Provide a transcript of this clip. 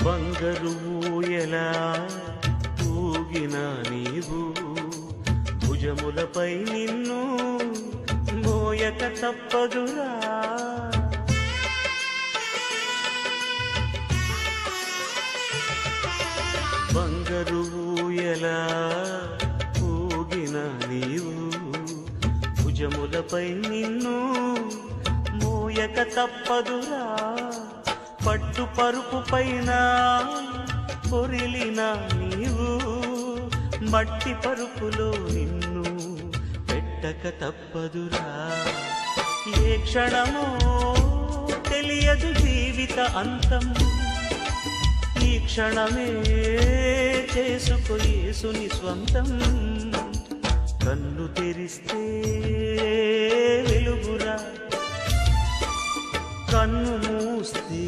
బంగారు ఊయలా ఊగిన నీవు భుజములపై నిన్ను మోయక తప్పదురా బంగారు ఊయలా ఊగిన నీవు భుజములపై నిన్ను మోయక తప్పదురా పట్టు పరుపు పైన పొరిలిన నీవు మట్టి పరుపులో నిన్ను పెట్టక తప్పదురా ఏ క్షణమో తెలియదు జీవిత అంతం ఈ క్షణమే చేసుకో యేసుని స్వంతం కన్ను తెరిస్తే వెలుగురా కన్ను మూస్తే